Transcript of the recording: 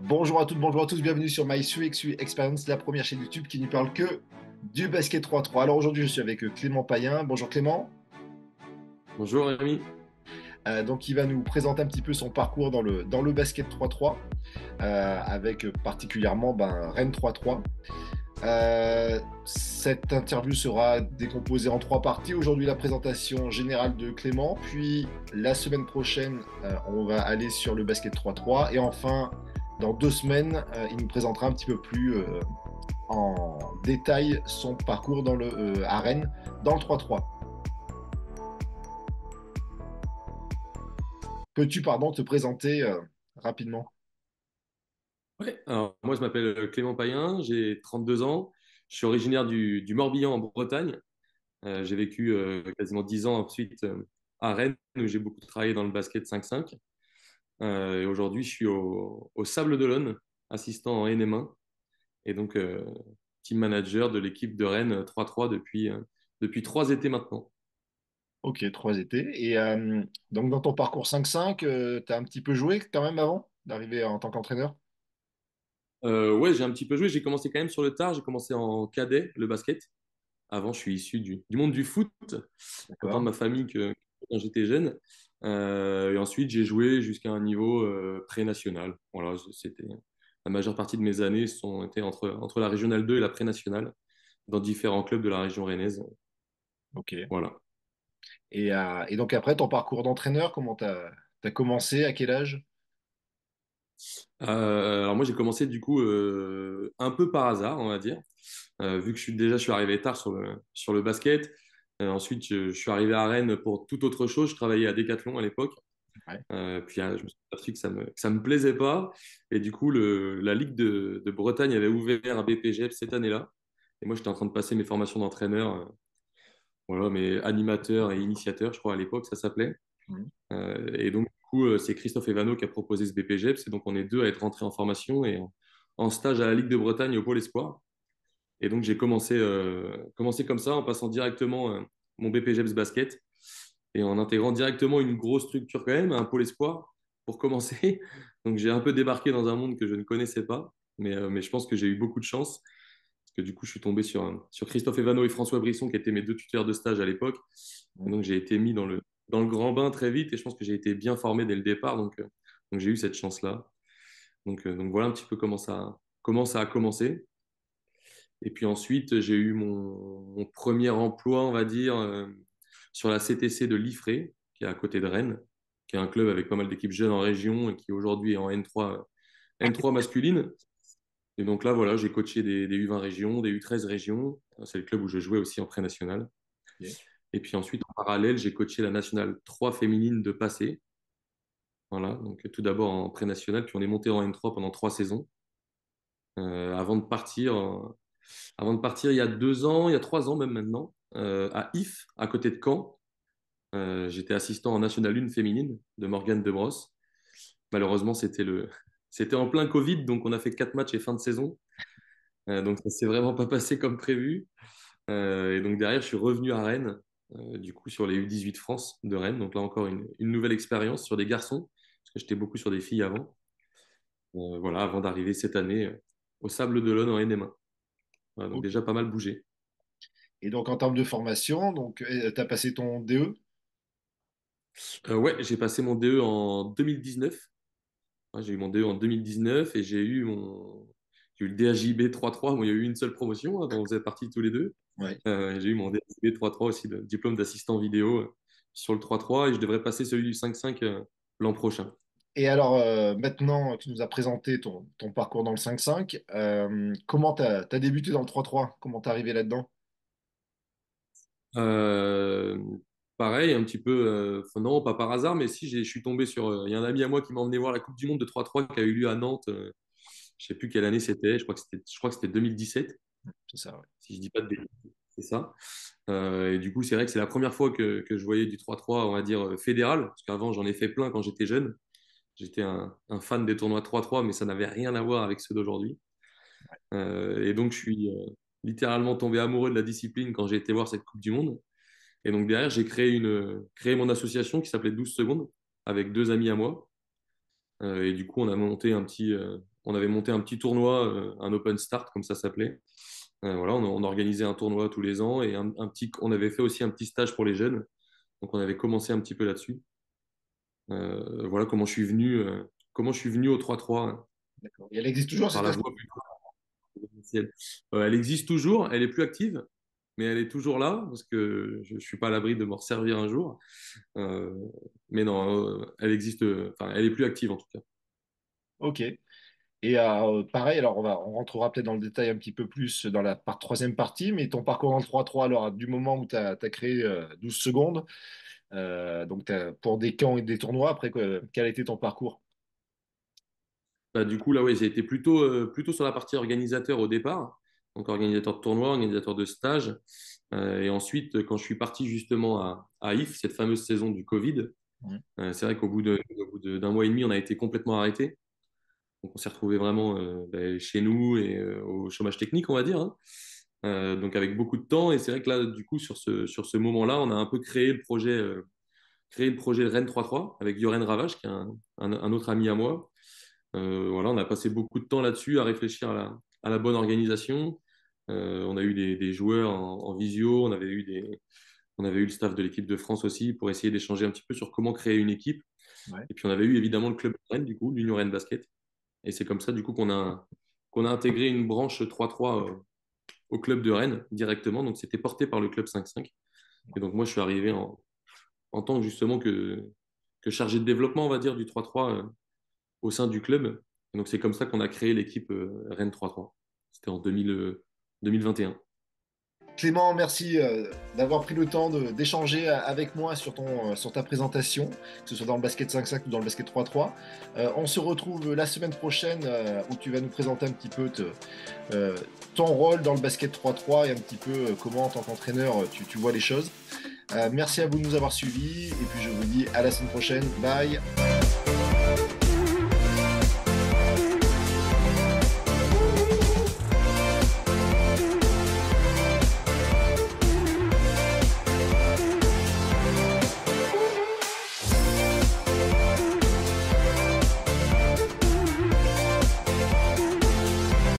Bonjour à toutes, bonjour à tous, bienvenue sur My UXU Experience, la première chaîne YouTube qui ne parle que du basket 3-3. Alors aujourd'hui, je suis avec Clément Payen. Bonjour Clément. Bonjour Rémi. Donc, il va nous présenter un petit peu son parcours dans le basket 3-3, avec particulièrement Rennes 3-3. Cette interview sera décomposée en trois parties. Aujourd'hui, la présentation générale de Clément, puis la semaine prochaine, on va aller sur le basket 3-3, et enfin, dans 2 semaines, il nous présentera un petit peu plus en détail son parcours à Rennes dans le 3-3. Peux-tu, pardon, te présenter rapidement? Ouais, alors moi je m'appelle Clément Payen, j'ai 32 ans, je suis originaire du Morbihan en Bretagne. J'ai vécu quasiment 10 ans ensuite à Rennes où j'ai beaucoup travaillé dans le basket 5-5. Et aujourd'hui je suis au Sable d'Olonne, assistant en NM1 et donc team manager de l'équipe de Rennes 3-3 depuis 3 étés maintenant. Ok, 3 étés. Et donc, dans ton parcours 5-5, tu as un petit peu joué quand même avant d'arriver en tant qu'entraîneur? Ouais, j'ai un petit peu joué, j'ai commencé quand même sur le tard, j'ai commencé en cadet, le basket. Avant, je suis issu du monde du foot, autant de D'accord. ma famille que quand j'étais jeune. Et ensuite, j'ai joué jusqu'à un niveau pré-national. Voilà, c'était la majeure partie de mes années sont été entre la régionale 2 et la pré-nationale dans différents clubs de la région rennaise. Ok. Voilà. Et donc après, ton parcours d'entraîneur, comment t'as commencé? À quel âge? Alors moi, j'ai commencé du coup un peu par hasard, on va dire. Vu que je suis arrivé tard sur le basket. Ensuite, je suis arrivé à Rennes pour toute autre chose. Je travaillais à Decathlon à l'époque. Ouais. Puis je me suis aperçu que ça me plaisait pas. Et du coup, la Ligue de Bretagne avait ouvert un BPGEPS cette année-là. Et moi, j'étais en train de passer mes formations d'entraîneur, voilà, mais animateur et initiateur, je crois, à l'époque, ça s'appelait. Mhm. Et donc, du coup, c'est Christophe Evano qui a proposé ce BPGEPS. Et donc, on est deux à être rentrés en formation et en stage à la Ligue de Bretagne au Pôle Espoir. Et donc, j'ai commencé comme ça, en passant directement mon BPGEPS basket et en intégrant directement une grosse structure quand même, un pôle espoir pour commencer. Donc j'ai un peu débarqué dans un monde que je ne connaissais pas, mais je pense que j'ai eu beaucoup de chance, parce que du coup je suis tombé sur Christophe Evano et François Brisson, qui étaient mes deux tuteurs de stage à l'époque. Et donc j'ai été mis dans le grand bain très vite, et je pense que j'ai été bien formé dès le départ, donc j'ai eu cette chance-là. Donc voilà un petit peu comment ça a commencé. Et puis ensuite, j'ai eu mon premier emploi, on va dire, sur la CTC de Liffré, qui est à côté de Rennes, qui est un club avec pas mal d'équipes jeunes en région et qui aujourd'hui est en N3 masculine. Et donc là, voilà, j'ai coaché des U20 régions, des U13 régions. C'est le club où je jouais aussi en pré-national. Ok. Et puis ensuite, en parallèle, j'ai coaché la nationale 3 féminine de passé. Voilà, donc tout d'abord en pré-national, puis on est monté en N3 pendant 3 saisons, avant de partir. Avant de partir il y a 2 ans, il y a 3 ans même maintenant, à If, à côté de Caen. J'étais assistant en National 1 féminine de Morgane Debrosse. Malheureusement, c'était en plein Covid, donc on a fait 4 matchs et fin de saison. Donc ça s'est vraiment pas passé comme prévu. Et donc derrière, je suis revenu à Rennes, du coup sur les U18 France de Rennes. Donc là encore une nouvelle expérience sur des garçons, parce que j'étais beaucoup sur des filles avant. Voilà, avant d'arriver cette année au Sable d'Olonne en NM1. Voilà, donc Ok. déjà pas mal bougé. Et donc en termes de formation, donc tu as passé ton DE? Ouais, j'ai passé mon DE en 2019. Ouais, j'ai eu mon DE en 2019 et j'ai eu le DHJB 3-3. Bon, il y a eu une seule promotion, hein, dont on faisait partie tous les deux. Ouais. J'ai eu mon DHJB 3-3 aussi, le diplôme d'assistant vidéo sur le 3-3 et je devrais passer celui du 5-5 l'an prochain. Et alors maintenant que tu nous as présenté ton parcours dans le 5-5, comment t'as débuté dans le 3-3? Comment t'es arrivé là-dedans? Euh, Pareil, un petit peu, enfin, non, pas par hasard, mais si je suis tombé il y a un ami à moi qui m'a emmené voir la Coupe du Monde de 3-3 qui a eu lieu à Nantes. Je sais plus quelle année c'était. Je crois que c'était 2017, C'est ça, ouais. si je dis pas de bêtises. C'est ça. Et du coup, c'est vrai que c'est la première fois que je voyais du 3-3, on va dire, fédéral, parce qu'avant, j'en ai fait plein quand j'étais jeune. J'étais un fan des tournois 3-3, mais ça n'avait rien à voir avec ceux d'aujourd'hui. Et donc, je suis littéralement tombé amoureux de la discipline quand j'ai été voir cette Coupe du Monde. Et donc, derrière, j'ai créé mon association qui s'appelait 12 secondes avec deux amis à moi. Et du coup, on a monté on avait monté un petit tournoi, un open start, comme ça s'appelait. Voilà, on organisait un tournoi tous les ans et on avait fait aussi un petit stage pour les jeunes. Donc, on avait commencé un petit peu là-dessus. Voilà comment je suis venu au 3-3 hein, D'accord. Et elle existe toujours par cette la voie plutôt officielle. Elle existe toujours, elle est plus active, mais elle est toujours là parce que je ne suis pas à l'abri de m'en servir un jour. Euh, mais non, elle existe, enfin, elle est plus active en tout cas. Ok. Et pareil, alors on rentrera peut-être dans le détail un petit peu plus dans la troisième partie, mais ton parcours en 3-3, alors du moment où tu as créé 12 secondes, donc pour des camps et des tournois, après quel a été ton parcours? Bah, du coup, là, ouais, j'ai été plutôt sur la partie organisateur au départ, donc organisateur de tournoi, organisateur de stage. Et ensuite, quand je suis parti justement à IF, cette fameuse saison du Covid, Ouais. c'est vrai d'un mois et demi, on a été complètement arrêté. Donc, on s'est retrouvé vraiment chez nous et au chômage technique, on va dire, hein. Donc, avec beaucoup de temps. Et c'est vrai que là, du coup, sur ce moment-là, on a un peu créé le projet Rennes 3-3 avec Yoren Ravage, qui est un autre ami à moi. Voilà, on a passé beaucoup de temps là-dessus à réfléchir à la bonne organisation. On a eu des joueurs en visio, on avait eu le staff de l'équipe de France aussi pour essayer d'échanger un petit peu sur comment créer une équipe. Ouais. Et puis on avait eu évidemment le club de Rennes, du coup, l'Union Rennes Basket. Et c'est comme ça, du coup, qu'on a intégré une branche 3-3 au club de Rennes directement. Donc c'était porté par le club 5-5. Et donc moi, je suis arrivé en tant justement que chargé de développement, on va dire, du 3-3 au sein du club. Et donc, c'est comme ça qu'on a créé l'équipe Rennes 3-3. C'était en 2021. Clément, merci d'avoir pris le temps d'échanger avec moi sur sur ta présentation, que ce soit dans le basket 5-5 ou dans le basket 3-3. On se retrouve la semaine prochaine où tu vas nous présenter un petit peu euh, ton rôle dans le basket 3-3 et un petit peu comment, en tant qu'entraîneur, tu vois les choses. Merci à vous de nous avoir suivis et puis je vous dis à la semaine prochaine. Bye!